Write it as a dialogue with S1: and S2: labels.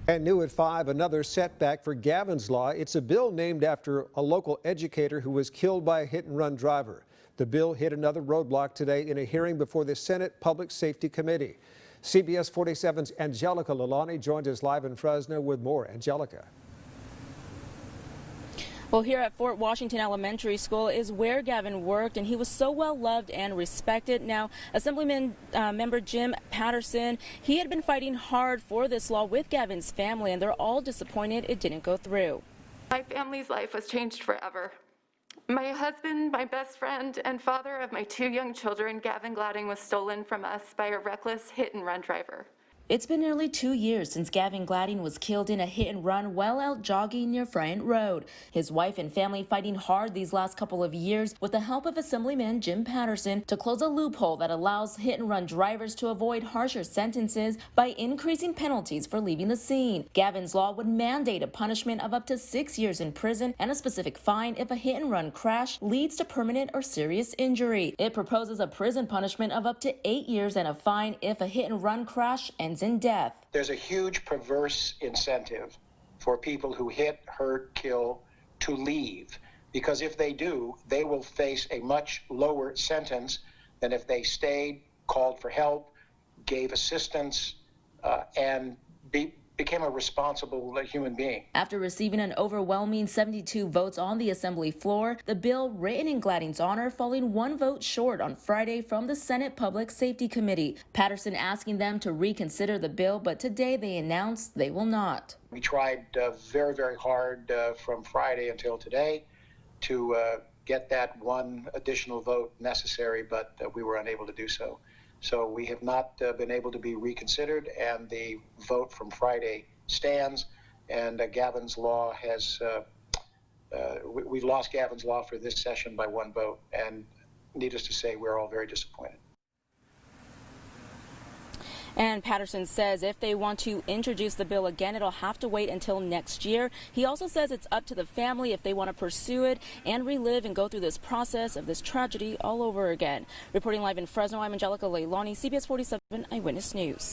S1: And new at 5, another setback for Gavin's Law. It's a bill named after a local educator who was killed by a hit-and-run driver. The bill hit another roadblock today in a hearing before the Senate Public Safety Committee. CBS 47's Angelica Lalani joins us live in Fresno with more. Angelica.
S2: Well, here at Fort Washington Elementary School is where Gavin worked, and he was so well loved and respected. Now, Assemblyman member Jim Patterson, he had been fighting hard for this law with Gavin's family, and they're all disappointed it didn't go through.
S3: My family's life was changed forever. My husband, my best friend, and father of my 2 young children, Gavin Gladding, was stolen from us by a reckless hit-and-run driver.
S2: It's been nearly 2 years since Gavin Gladding was killed in a hit-and-run while out jogging near Bryant Road. His wife and family fighting hard these last couple of years with the help of Assemblyman Jim Patterson to close a loophole that allows hit-and-run drivers to avoid harsher sentences by increasing penalties for leaving the scene. Gavin's law would mandate a punishment of up to 6 years in prison and a specific fine if a hit-and-run crash leads to permanent or serious injury. It proposes a prison punishment of up to 8 years and a fine if a hit-and-run crash ends in death.
S4: There's a huge perverse incentive for people who hit, hurt, kill to leave, because if they do, they will face a much lower sentence than if they stayed, called for help, gave assistance, and became a responsible human being.
S2: After receiving an overwhelming 72 votes on the Assembly floor, the bill written in Gladding's honor falling 1 vote short on Friday from the Senate Public Safety Committee. Patterson asking them to reconsider the bill, but today they announced they will not.
S4: We tried very, very hard from Friday until today to get that 1 additional vote necessary, but we were unable to do so. So we have not been able to be reconsidered, and the vote from Friday stands. And Gavin's law has, we lost Gavin's law for this session by 1 vote. And needless to say, we're all very disappointed.
S2: And Patterson says if they want to introduce the bill again, it'll have to wait until next year. He also says it's up to the family if they want to pursue it and relive and go through this process of this tragedy all over again. Reporting live in Fresno, I'm Angelica Leilani, CBS 47 Eyewitness News.